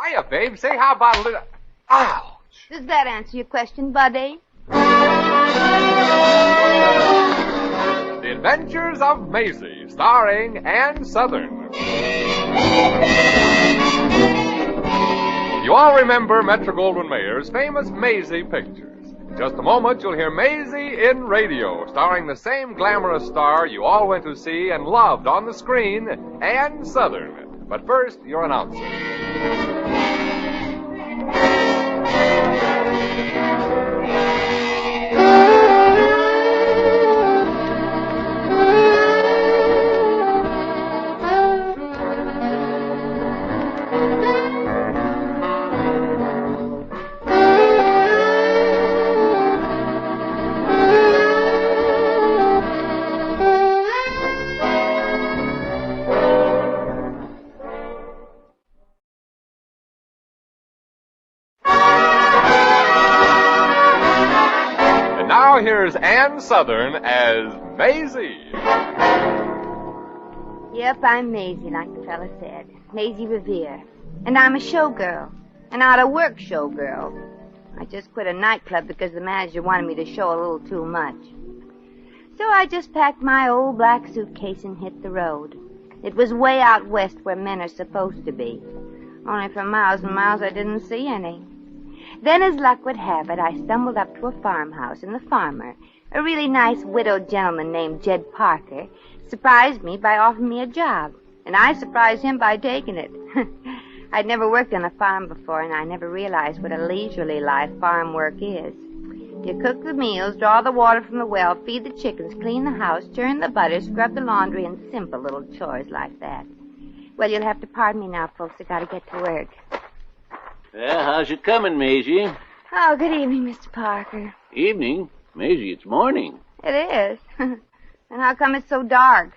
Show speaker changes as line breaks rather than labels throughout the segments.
Hiya, babe. Say, how about a little... Ouch!
Does that answer your question, Buddy?
The Adventures of Maisie, starring Ann Southern. You all remember Metro-Goldwyn-Mayer's famous Maisie pictures. In just a moment, you'll hear Maisie in radio, starring the same glamorous star you all went to see and loved on the screen, Ann Southern. But first, your announcer. Now here's Ann Southern as Maisie.
Yep, I'm Maisie, like the fella said. Maisie Revere. And I'm a showgirl. An out-of-work showgirl. I just quit a nightclub because the manager wanted me to show a little too much. So I just packed my old black suitcase and hit the road. It was way out west where men are supposed to be. Only for miles and miles I didn't see any. Then, as luck would have it, I stumbled up to a farmhouse, and the farmer, a really nice widowed gentleman named Jed Parker, surprised me by offering me a job, and I surprised him by taking it. I'd never worked on a farm before, and I never realized what a leisurely life farm work is. You cook the meals, draw the water from the well, feed the chickens, clean the house, churn the butter, scrub the laundry, and simple little chores like that. Well, you'll have to pardon me now, folks. I gotta get to work.
Well, how's it coming, Maisie?
Oh, good evening, Mr. Parker.
Evening? Maisie, it's morning.
It is. And how come it's so dark?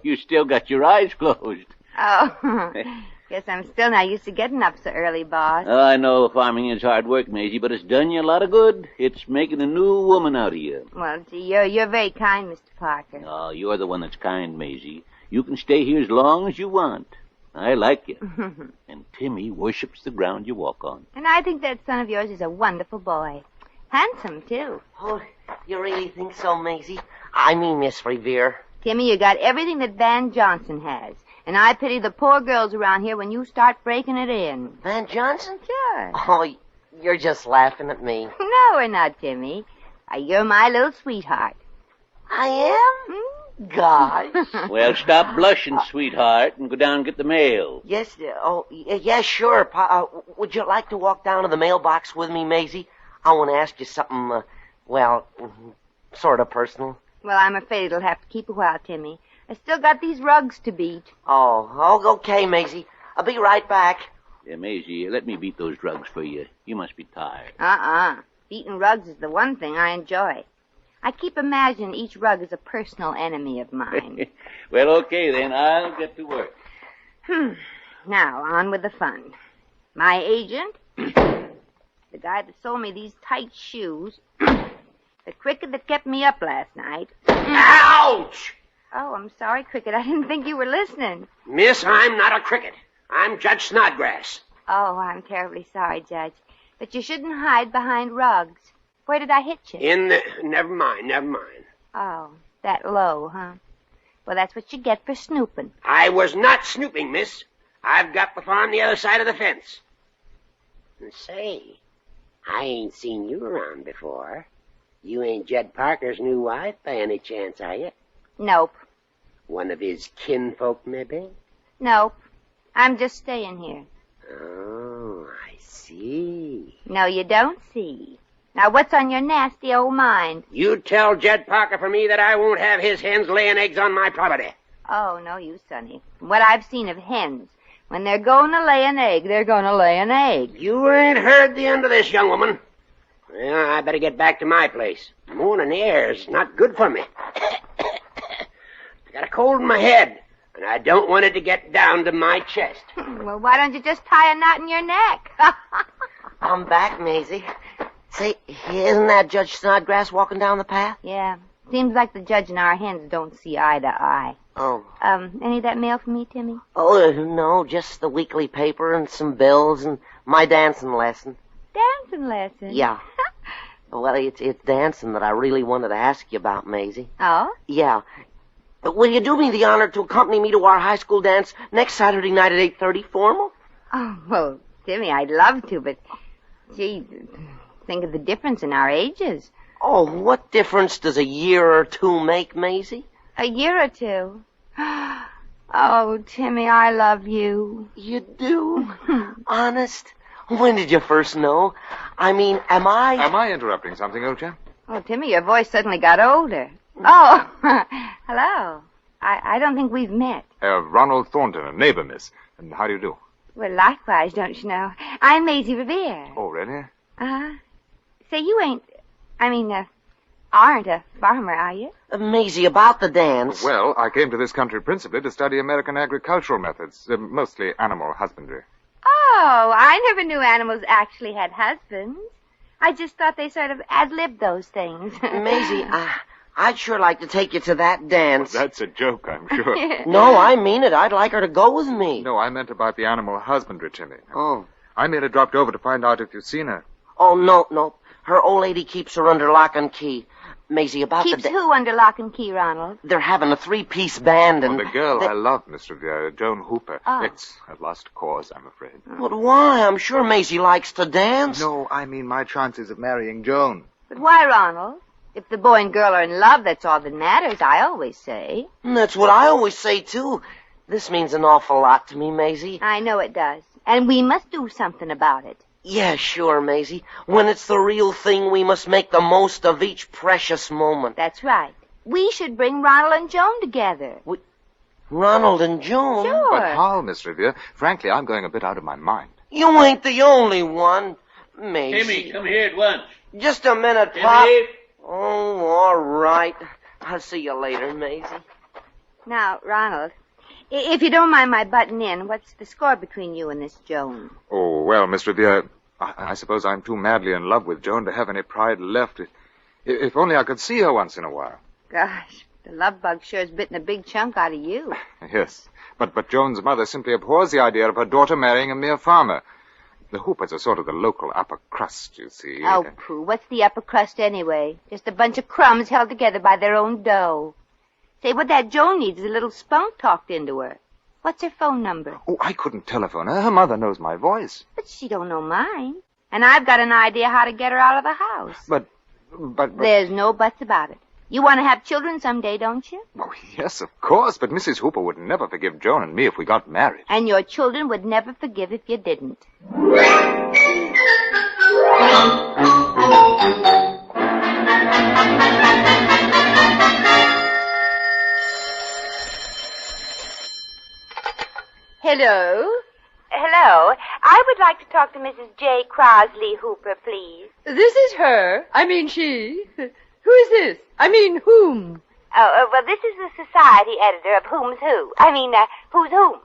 You still got your eyes closed.
Oh, guess I'm still not used to getting up so early, boss.
Oh, I know farming is hard work, Maisie, but it's done you a lot of good. It's making a new woman out of you.
Well, gee, you're very kind, Mr. Parker.
Oh, you're the one that's kind, Maisie. You can stay here as long as you want. I like you. And Timmy worships the ground you walk on.
And I think that son of yours is a wonderful boy. Handsome, too.
Oh, you really think so, Maisie? I mean, Miss Revere.
Timmy, you got everything that Van Johnson has. And I pity the poor girls around here when you start breaking it in.
Van Johnson?
Sure.
Oh, you're just laughing at me.
No, we're not, Timmy. You're my little sweetheart.
I am? Gosh.
Well, stop blushing, sweetheart, and go down and get the mail.
Yes, yes, sure. Would you like to walk down to the mailbox with me, Maisie? I want to ask you something, sort of personal.
Well, I'm afraid it'll have to keep a while, Timmy. I still got these rugs to beat.
Oh, okay, Maisie. I'll be right back.
Yeah, Maisie, let me beat those drugs for you. You must be tired.
Beating rugs is the one thing I enjoy. I keep imagining each rug is a personal enemy of mine.
Well, okay, then. I'll get to work.
Now, on with the fun. My agent, the guy that sold me these tight shoes, the cricket that kept me up last night.
Ouch!
Oh, I'm sorry, Cricket. I didn't think you were listening.
Miss, I'm not a cricket. I'm Judge Snodgrass.
Oh, I'm terribly sorry, Judge. But you shouldn't hide behind rugs. Where did I hit you?
Never mind.
Oh, that low, huh? Well, that's what you get for snooping.
I was not snooping, miss. I've got the farm the other side of the fence. And say, I ain't seen you around before. You ain't Jed Parker's new wife by any chance, are you?
Nope.
One of his kinfolk, maybe?
Nope. I'm just staying here.
Oh, I see.
No, you don't see. Now, what's on your nasty old mind?
You tell Jed Parker for me that I won't have his hens laying eggs on my property.
Oh, no, you, Sonny. From what I've seen of hens, when they're going to lay an egg, they're going to lay an egg.
You ain't heard the end of this, young woman. Well, I better get back to my place. Morning air's not good for me. I got a cold in my head, and I don't want it to get down to my chest.
Well, why don't you just tie a knot in your neck?
I'm back, Maisie. Say, isn't that Judge Snodgrass walking down the path?
Yeah. Seems like the judge and our hens don't see eye to eye.
Oh.
Any of that mail for me, Timmy?
Oh, no, just the weekly paper and some bills and my dancing lesson.
Dancing lesson?
Yeah. Well, it's dancing that I really wanted to ask you about, Maisie.
Oh?
Yeah. Will you do me the honor to accompany me to our high school dance next Saturday night at 8:30, formal?
Oh, well, Timmy, I'd love to, but, gee, think of the difference in our ages.
Oh, what difference does a year or two make, Maisie?
A year or two. Oh, Timmy, I love you.
You do? Honest? When did you first know? I mean, am I...
Am I interrupting something, old chap?
Oh, Timmy, your voice suddenly got older. Oh, hello. I don't think we've met.
Ronald Thornton, a neighbor, miss. And how do you do?
Well, likewise, don't you know? I'm Maisie Revere.
Oh, really?
Say, you aren't a farmer, are you?
Maisie, about the dance.
Well, I came to this country principally to study American agricultural methods, mostly animal husbandry.
Oh, I never knew animals actually had husbands. I just thought they sort of ad-libbed those things.
Maisie, I'd sure like to take you to that dance.
That's a joke, I'm sure.
No, I mean it. I'd like her to go with me.
No, I meant about the animal husbandry, Timmy.
Oh.
I merely dropped over to find out if you've seen her.
Oh, no. Her old lady keeps her under lock and key. Maisie, about
Keeps who under lock and key, Ronald?
They're having a 3-piece band and...
Oh, the girl I love, Miss Revere, Joan Hooper.
Oh.
It's a lost cause, I'm afraid.
But why? I'm sure Maisie likes to dance.
No, I mean my chances of marrying Joan.
But why, Ronald? If the boy and girl are in love, that's all that matters, I always say.
That's what I always say, too. This means an awful lot to me, Maisie.
I know it does. And we must do something about it.
Yeah, sure, Maisie. When it's the real thing, we must make the most of each precious moment.
That's right. We should bring Ronald and Joan together.
Ronald and Joan?
Sure.
But how, Miss Revere? Frankly, I'm going a bit out of my mind.
You ain't the only one, Maisie.
Timmy, come here at once.
Just a minute, Pop.
Timmy?
Oh, all right. I'll see you later, Maisie.
Now, Ronald, if you don't mind my butting in, what's the score between you and this Joan?
Oh, well, Miss Revere, I suppose I'm too madly in love with Joan to have any pride left. If only I could see her once in a while.
Gosh, the love bug sure's bitten a big chunk out of you.
Yes, but Joan's mother simply abhors the idea of her daughter marrying a mere farmer. The Hoopers are sort of the local upper crust, you see.
Oh, pooh, what's the upper crust anyway? Just a bunch of crumbs held together by their own dough. Say, what that Joan needs is a little spunk talked into her. What's her phone number?
Oh, I couldn't telephone her. Her mother knows my voice.
But she don't know mine. And I've got an idea how to get her out of the house.
But...
There's no buts about it. You want to have children someday, don't you?
Oh, yes, of course, but Mrs. Hooper would never forgive Joan and me if we got married.
And your children would never forgive if you didn't. Hello? Hello. I would like to talk to Mrs. J. Crosley Hooper, please.
This is her. I mean, she. Who is this? I mean, whom?
Oh, well, this is the society editor of Whom's Who. Who's Whom.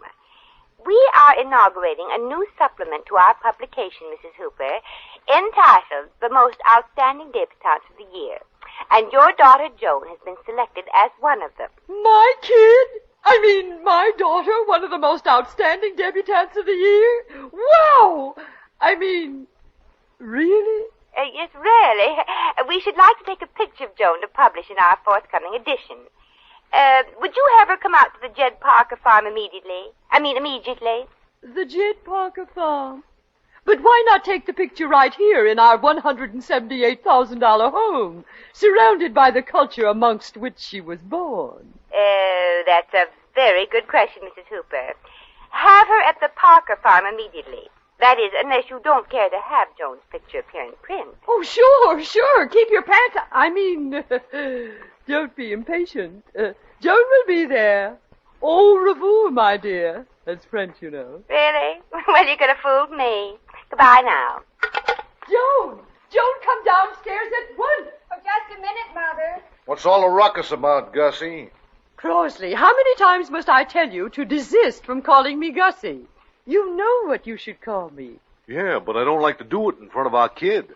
We are inaugurating a new supplement to our publication, Mrs. Hooper, entitled The Most Outstanding Debutantes of the Year. And your daughter, Joan, has been selected as one of them.
My kid? I mean, my daughter, one of the most outstanding debutantes of the year? Wow! I mean, really?
Yes, really. We should like to take a picture of Joan to publish in our forthcoming edition. Would you have her come out to the Jed Parker farm immediately? Immediately.
The Jed Parker farm. But why not take the picture right here in our $178,000 home, surrounded by the culture amongst which she was born?
That's a very good question, Mrs. Hooper. Have her at the Parker farm immediately. That is, unless you don't care to have Joan's picture appear in print.
Oh, sure. Keep your pants... don't be impatient. Joan will be there. Au revoir, my dear. That's French, you know.
Really? Well, you could have fooled me. Goodbye now.
Joan, come downstairs at once.
Oh, just a minute, Mother.
What's all the ruckus about, Gussie?
Crosley, how many times must I tell you to desist from calling me Gussie? You know what you should call me.
Yeah, but I don't like to do it in front of our kid.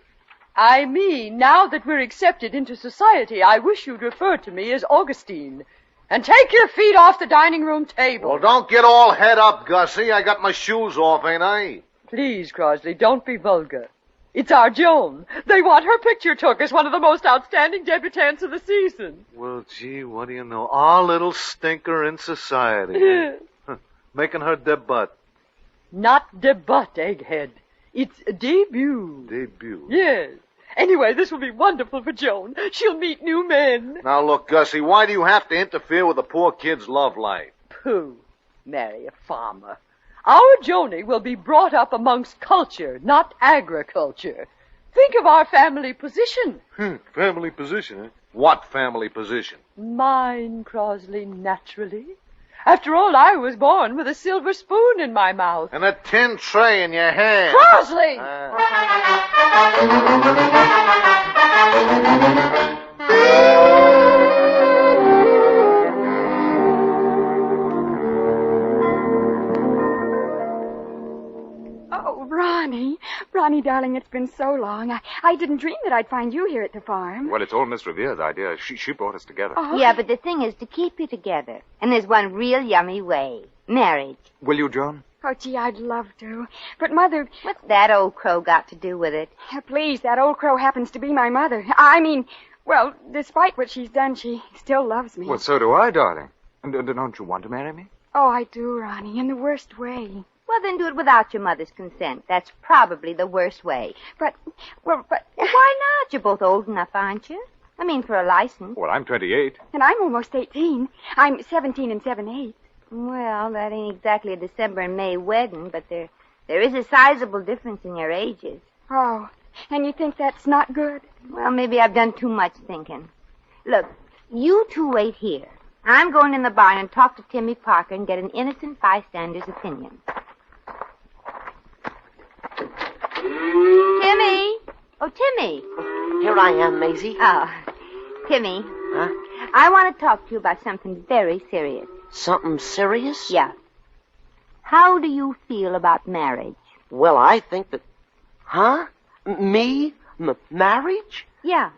I mean, now that we're accepted into society, I wish you'd refer to me as Augustine. And take your feet off the dining room table.
Well, don't get all head up, Gussie. I got my shoes off, ain't I?
Please, Crosley, don't be vulgar. It's our Joan. They want her picture took as one of the most outstanding debutantes of the season.
Well, gee, what do you know? Our little stinker in society. Eh? Making her debut.
Not debut, egghead. It's a debut.
Debut?
Yes. Anyway, this will be wonderful for Joan. She'll meet new men.
Now, look, Gussie, why do you have to interfere with the poor kid's love life?
Pooh. Marry a farmer. Our Joni will be brought up amongst culture, not agriculture. Think of our family position.
Family position, eh? What family position?
Mine, Crosley, naturally. After all, I was born with a silver spoon in my mouth.
And a tin tray in your hand.
Crosley!
Oh, Ronnie. Ronnie, darling, it's been so long. I didn't dream that I'd find you here at the farm.
Well, it's old Miss Revere's idea. She brought us together.
Oh.
Yeah, but the thing is to keep you together. And there's one real yummy way. Marriage.
Will you, John?
Oh, gee, I'd love to. But, Mother...
What's that old crow got to do with it?
Please, that old crow happens to be my mother. I mean, well, despite what she's done, she still loves me.
Well, so do I, darling. And don't you want to marry me?
Oh, I do, Ronnie, in the worst way.
Well, then do it without your mother's consent. That's probably the worst way.
But...
Why not? You're both old enough, aren't you? I mean, for a license.
Well, I'm 28.
And I'm almost 18. I'm 17 and 7/8.
Well, that ain't exactly a December and May wedding, but there is a sizable difference in your ages.
Oh, and you think that's not good?
Well, maybe I've done too much thinking. Look, you two wait here. I'm going in the barn and talk to Timmy Parker and get an innocent bystander's opinion. Timmy! Oh, Timmy!
Here I am, Maisie.
Oh, Timmy.
Huh?
I want to talk to you about something very serious.
Something serious?
Yeah. How do you feel about marriage?
Well, I think that... Huh? Me? Marriage?
Yeah.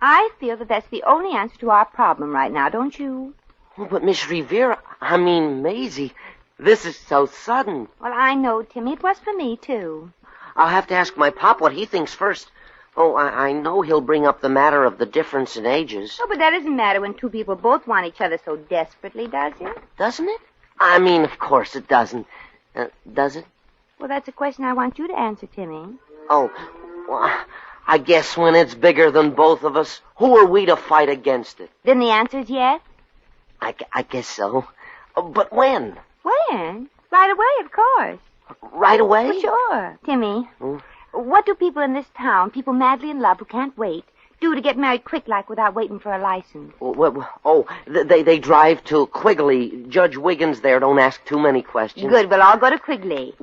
I feel that that's the only answer to our problem right now, don't you?
Oh, but Miss Revere, Maisie, this is so sudden.
Well, I know, Timmy. It was for me, too.
I'll have to ask my pop what he thinks first. Oh, I know he'll bring up the matter of the difference in ages.
Oh, but that doesn't matter when two people both want each other so desperately, does it?
Doesn't it? I mean, of course it doesn't. Does it?
Well, that's a question I want you to answer, Timmy.
Oh, well, I guess when it's bigger than both of us, who are we to fight against it?
Then the answer is yes?
I guess so. But when?
When? Right away, of course.
Right away?
Well, sure. Timmy, what do people in this town, people madly in love who can't wait, do to get married quick like without waiting for a license?
They drive to Quigley. Judge Wiggins there don't ask too many questions.
Good, we'll all go to Quigley.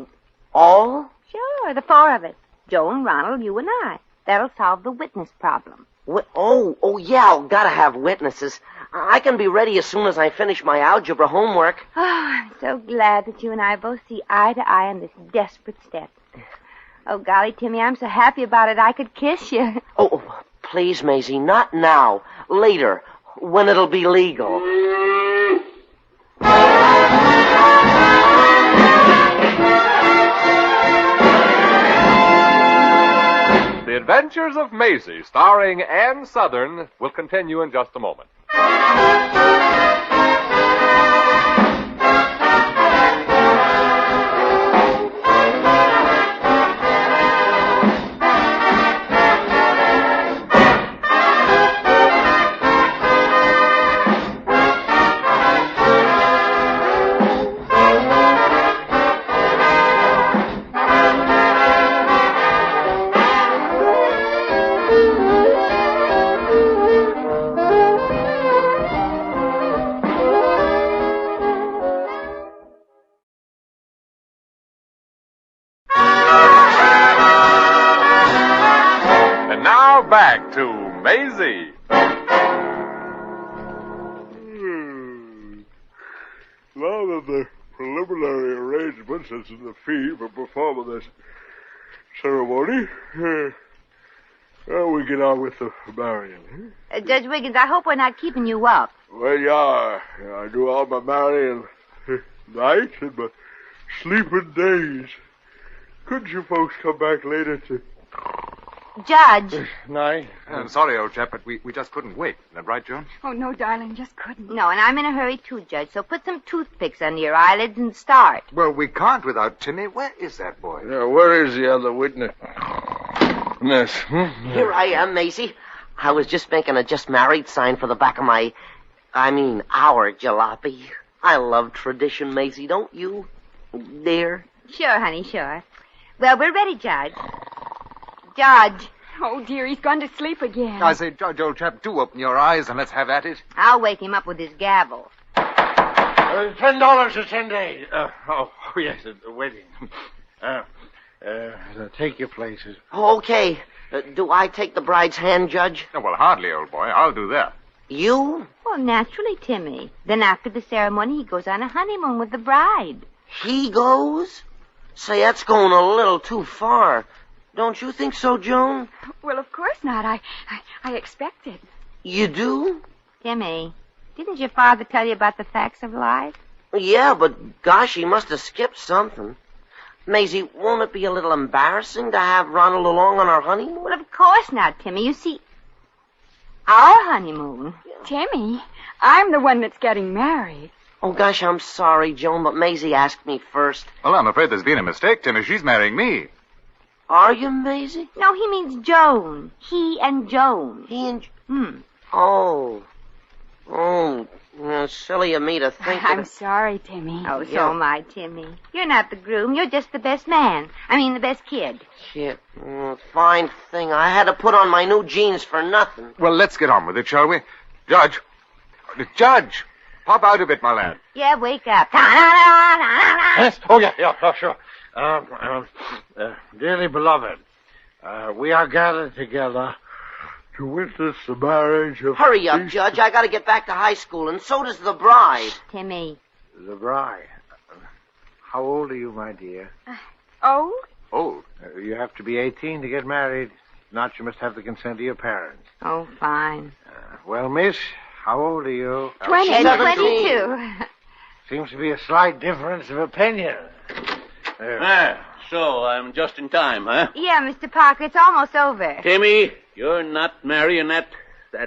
All?
Sure, the four of us. Joan, Ronald, you and I. That'll solve the witness problem.
Yeah, gotta have witnesses. I can be ready as soon as I finish my algebra homework.
Oh, I'm so glad that you and I both see eye to eye on this desperate step. Oh, golly, Timmy, I'm so happy about it I could kiss you.
Oh, please, Maisie, not now. Later, when it'll be legal.
The Adventures of Maisie, starring Ann Southern, will continue in just a moment. Back to Maisie.
Now that the preliminary arrangements as to the fee for performing this ceremony, now we get on with the marrying.
Judge Wiggins, I hope we're not keeping you up.
Well, yeah, I do all my marrying nights and my sleeping days. Couldn't you folks come back later to...
Judge.
Night?
I'm sorry, old chap, but we just couldn't wait. Isn't that right, Joan?
Oh, no, darling, just couldn't.
No, and I'm in a hurry too, Judge, so put some toothpicks under your eyelids and start.
Well, we can't without Timmy. Where is that boy?
Yeah, where is the other witness? Miss,
Here I am, Maisie. I was just making a just married sign for the back of our jalopy. I love tradition, Maisie, don't you? Dear?
Sure, honey, sure. Well, we're ready, Judge. Judge.
Oh, dear, he's gone to sleep again.
I say, Judge, old chap, do open your eyes and let's have at it.
I'll wake him up with his gavel.
$10 for 10 days. Yes, waiting. Take your places.
Okay. Do I take the bride's hand, Judge?
Oh, well, hardly, old boy. I'll do that.
You?
Well, naturally, Timmy. Then after the ceremony, he goes on a honeymoon with the bride.
He goes? Say, that's going a little too far. Don't you think so, Joan?
Well, of course not. I expect it.
You do?
Timmy, didn't your father tell you about the facts of life?
Yeah, but gosh, he must have skipped something. Maisie, won't it be a little embarrassing to have Ronald along on our honeymoon?
Well, of course not, Timmy. You see, our honeymoon.
Timmy, I'm the one that's getting married.
Oh, gosh, I'm sorry, Joan, but Maisie asked me first.
Well, I'm afraid there's been a mistake, Timmy. She's marrying me.
Are you, Maisie?
No, he means Joan. He and Joan.
He and... Oh. Silly of me to think that...
I'm sorry, Timmy.
Oh, so am I, Timmy. You're not the groom. You're just the best man. The best kid.
Kid. Fine thing. I had to put on my new jeans for nothing.
Well, let's get on with it, shall we? Judge! Judge! Pop out a bit, my lad.
Yeah, wake up.
Yes? Oh, yeah, sure. Dearly beloved, we are gathered together
to witness the marriage of...
Hurry up, Judge. I got to get back to high school, and so does the bride.
Timmy.
The bride. How old are you, my dear?
Old?
Old?
You have to be 18 to get married. If not, you must have the consent of your parents.
Oh, fine.
Well, miss, how old are you?
22.
Seems to be a slight difference of opinion.
So I'm just in time, huh?
Yeah, Mr. Parker, it's almost over.
Timmy, you're not marrying that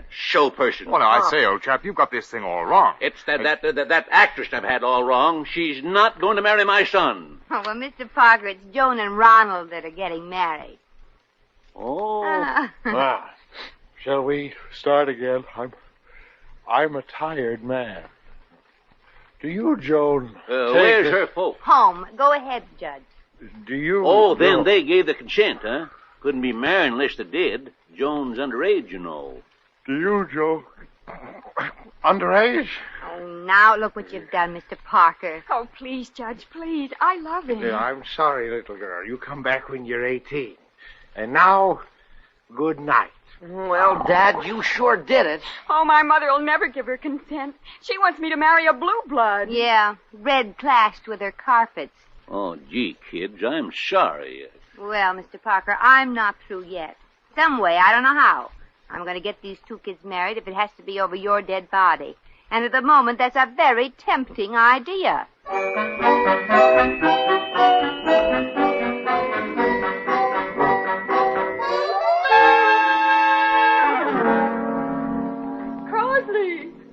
show person.
Well, now, I say, old chap, you've got this thing all wrong.
It's that actress I've had all wrong. She's not going to marry my son.
Oh, well, Mr. Parker, it's Joan and Ronald that are getting married.
Oh.
Well, shall we start again? I'm a tired man. Do you, Joan?
Where's her folks?
Home. Go ahead, Judge.
Do you...
Oh, then they gave the consent, huh? Couldn't be married unless they did. Joan's underage, you know.
Do you, Joe?
Underage?
Oh, now look what you've done, Mr. Parker.
Oh, please, Judge, please. I love him.
Yeah, I'm sorry, little girl. You come back when you're 18. And now, good night.
Well, Dad, you sure did it.
Oh, my mother will never give her consent. She wants me to marry a blue blood.
Yeah, red clashed with her carpets.
Oh, gee, kids, I'm sorry.
Well, Mr. Parker, I'm not through yet. Some way, I don't know how. I'm going to get these two kids married if it has to be over your dead body. And at the moment, that's a very tempting idea.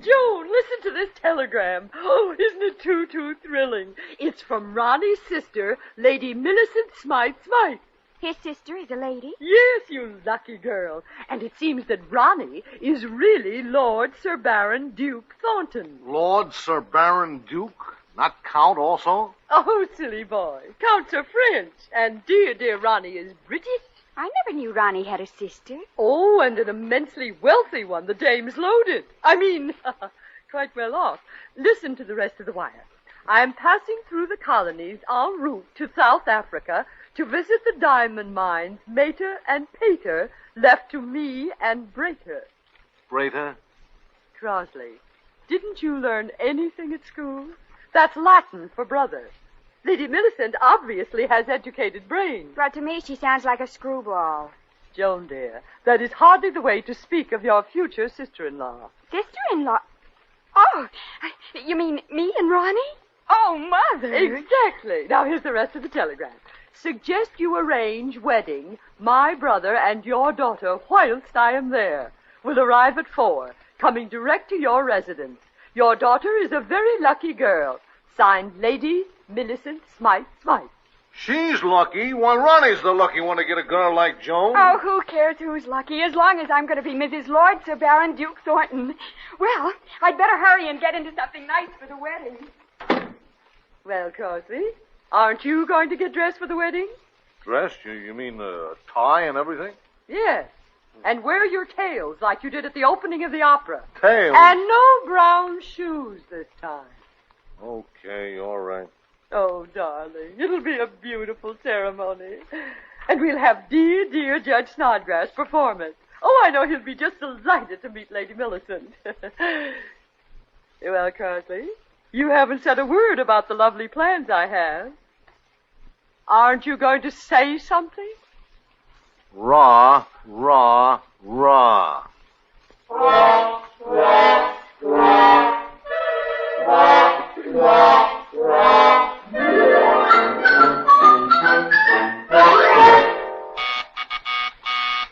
Joan, listen to this telegram. Oh, isn't it too thrilling? It's from Ronnie's sister, Lady Millicent Smythe.
His sister is a lady?
Yes, you lucky girl. And it seems that Ronnie is really Lord Sir Baron Duke Thornton.
Lord Sir Baron Duke? Not Count also?
Oh, silly boy. Counts are French. And dear Ronnie is British.
I never knew Ronnie had a sister.
Oh, and an immensely wealthy one. The dame's loaded. Quite well off. Listen to the rest of the wire. I am passing through the colonies en route to South Africa to visit the diamond mines Mater and Pater left to me and Breaker.
Breaker?
Crosley, didn't you learn anything at school? That's Latin for brother. Lady Millicent obviously has educated brains.
But to me, she sounds like a screwball.
Joan, dear, that is hardly the way to speak of your future sister-in-law.
Sister-in-law? Oh, you mean me and Ronnie? Oh, Mother.
Exactly. Now, here's the rest of the telegram. Suggest you arrange wedding, my brother and your daughter, whilst I am there. Will arrive at 4, coming direct to your residence. Your daughter is a very lucky girl. Signed, Lady Millicent Smythe.
She's lucky. Why, Ronnie's the lucky one to get a girl like Joan.
Oh, who cares who's lucky, as long as I'm going to be Mrs. Lord Sir Baron Duke Thornton. Well, I'd better hurry and get into something nice for the wedding.
Well, Crosby, aren't you going to get dressed for the wedding?
Dressed? You mean tie and everything?
Yes. And wear your tails like you did at the opening of the opera.
Tails?
And no brown shoes this time.
Okay, all right.
Oh, darling, it'll be a beautiful ceremony. And we'll have dear Judge Snodgrass perform it. Oh, I know he'll be just delighted to meet Lady Millicent. Well, Crosby, you haven't said a word about the lovely plans I have. Aren't you going to say something?
Rah, rah, rah.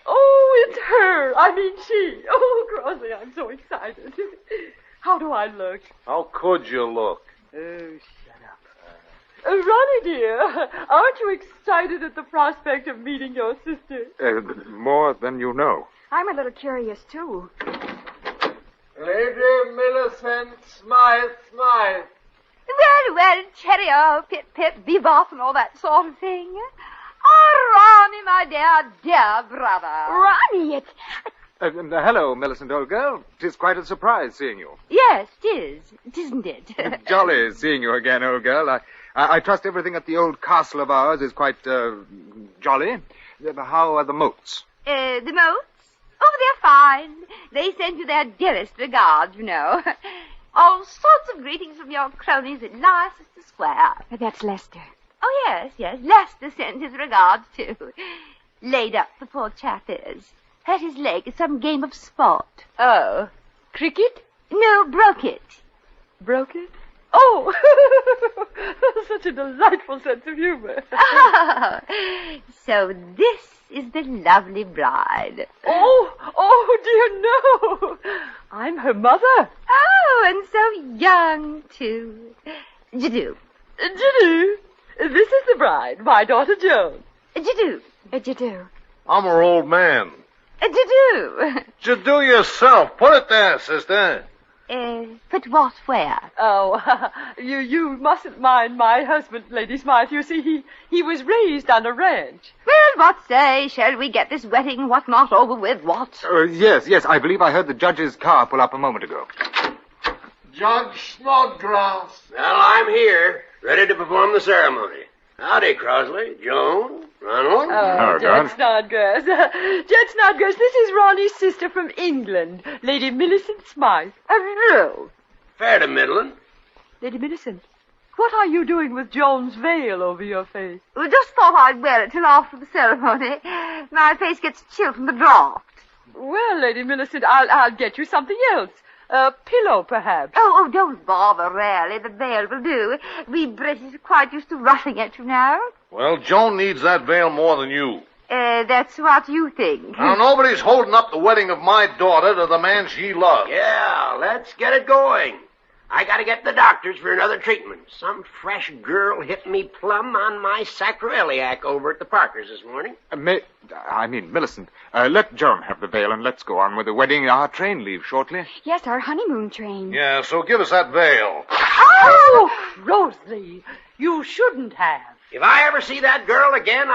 Oh, it's her. I mean, she. Oh, Crosby, I'm so excited. How do I look?
How could you look?
Oh, shut up. Ronnie, dear, aren't you excited at the prospect of meeting your sister?
More than you know.
I'm a little curious, too.
Lady Millicent Smythe.
Well, cheerio, pip, bebop, and all that sort of thing. Oh, Ronnie, my dear brother.
Ronnie, it's...
Hello, Millicent, old girl. 'Tis quite a surprise seeing you.
Yes, 'tis, isn't it?
Jolly seeing you again, old girl. I trust everything at the old castle of ours is quite, jolly. How are the moats?
The moats? Oh, they're fine. They send you their dearest regards, you know. All sorts of greetings from your cronies at Leicester Square.
That's Lester.
Oh, yes. Lester sends his regards, too. Laid up, the poor chap is. Hurt his leg at some game of sport.
Oh, cricket?
No, broke it.
Broke it? Oh, such a delightful sense of humor.
Oh, so this is the lovely bride.
Oh, dear, no. I'm her mother.
Oh, and so young, too. Jidoo.
Jidoo. This is the bride, my daughter Joan.
Jidoo.
Jidoo.
I'm her old man.
Jidoo.
Jidoo yourself. Put it there, sister.
Put what where?
Oh, you mustn't mind my husband, Lady Smythe. You see, he was raised on a ranch.
Well, what say? Shall we get this wedding, what not, over with, what?
Yes. I believe I heard the judge's car pull up a moment ago.
Judge Snodgrass.
Well, I'm here, ready to perform the ceremony. Howdy, Crosley, Joan, Ronald.
Oh, Judge Snodgrass. Judge Snodgrass, this is Ronnie's sister from England, Lady Millicent Smythe.
Hello.
Fair to middling.
Lady Millicent, what are you doing with Joan's veil over your face?
We just thought I'd wear it till after the ceremony. My face gets chilled from the draft.
Well, Lady Millicent, I'll get you something else. A pillow, perhaps.
Oh, don't bother, really. The veil will do. We British are quite used to roughing it, you know.
Well, Joan needs that veil more than you.
That's what you think.
Now, nobody's holding up the wedding of my daughter to the man she loves.
Yeah, let's get it going. I gotta get the doctors for another treatment. Some fresh girl hit me plumb on my sacroiliac over at the Parkers this morning.
Millicent, let Joan have the veil and let's go on with the wedding. Our train leaves shortly.
Yes, our honeymoon train.
Yeah, so give us that veil.
Oh, Rosalie, you shouldn't have.
If I ever see that girl again,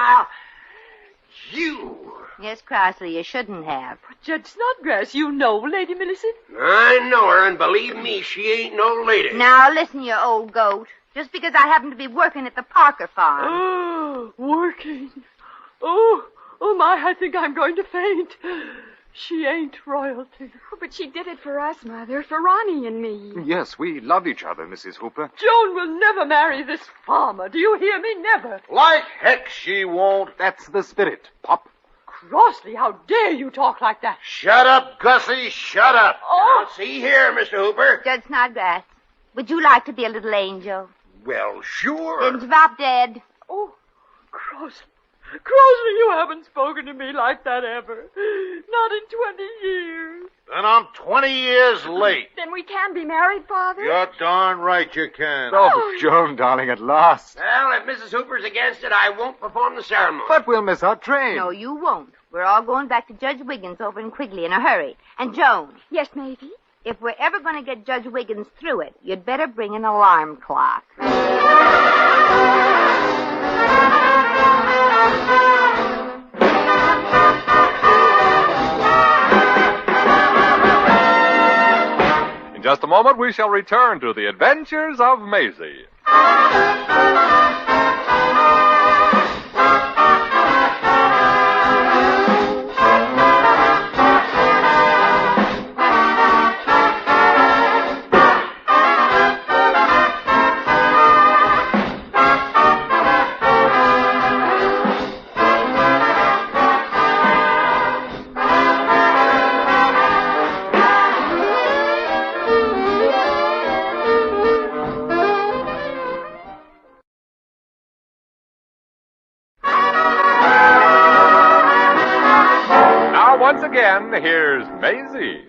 You!
Yes, Crossley, you shouldn't have.
But Judge Snodgrass, you know Lady Millicent?
I know her, and believe me, she ain't no lady.
Now, listen, you old goat. Just because I happen to be working at the Parker farm.
Oh, working. Oh, my, I think I'm going to faint. She ain't royalty.
Oh, but she did it for us, Mother, for Ronnie and me.
Yes, we love each other, Mrs. Hooper.
Joan will never marry this farmer. Do you hear me? Never.
Like heck she won't.
That's the spirit, Pop.
Crossley, how dare you talk like that?
Shut up, Gussie, shut up.
Oh.
Now, see here, Mr. Hooper.
Judge Snodgrass, would you like to be a little angel?
Well, sure.
Then drop dead.
Oh, Crossley. Crossley, you haven't spoken to me like that ever. Not in 20 years.
Then I'm 20 years late.
Then we can be married, Father?
You're darn right you can.
Oh, Joan, darling, at last.
Well, if Mrs. Hooper's against it, I won't perform the ceremony.
But we'll miss our train.
No, you won't. We're all going back to Judge Wiggins over in Quigley in a hurry. And Joan,
Yes, Maisie?
if we're ever going to get Judge Wiggins through it, you'd better bring an alarm clock.
In just a moment, we shall return to the adventures of Maisie. Once again, here's Maisie.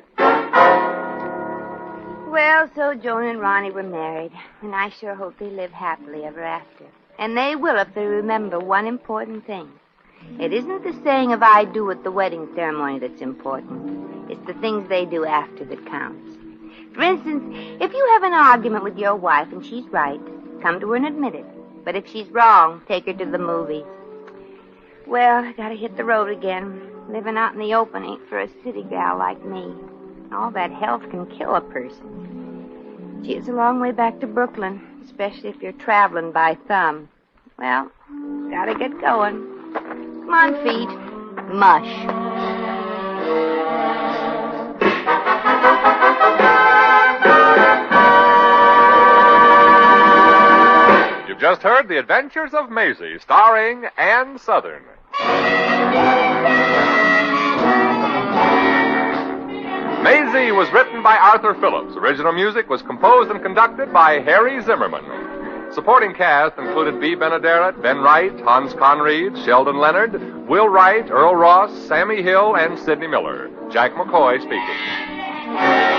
Well, so Joan and Ronnie were married, and I sure hope they live happily ever after. And they will if they remember one important thing. It isn't the saying of I do at the wedding ceremony that's important. It's the things they do after that counts. For instance, if you have an argument with your wife and she's right, come to her and admit it. But if she's wrong, take her to the movies. Well, I gotta hit the road again. Living out in the open ain't for a city gal like me. All that health can kill a person. Gee, it's a long way back to Brooklyn, especially if you're traveling by thumb. Well, gotta get going. Come on, feet. Mush.
You've just heard The Adventures of Maisie, starring Ann Sothern. Maisie was written by Arthur Phillips. Original music was composed and conducted by Harry Zimmerman. Supporting cast included Bea Benaderet, Ben Wright, Hans Conried, Sheldon Leonard, Will Wright, Earl Ross, Sammy Hill, and Sidney Miller. Jack McCoy speaking.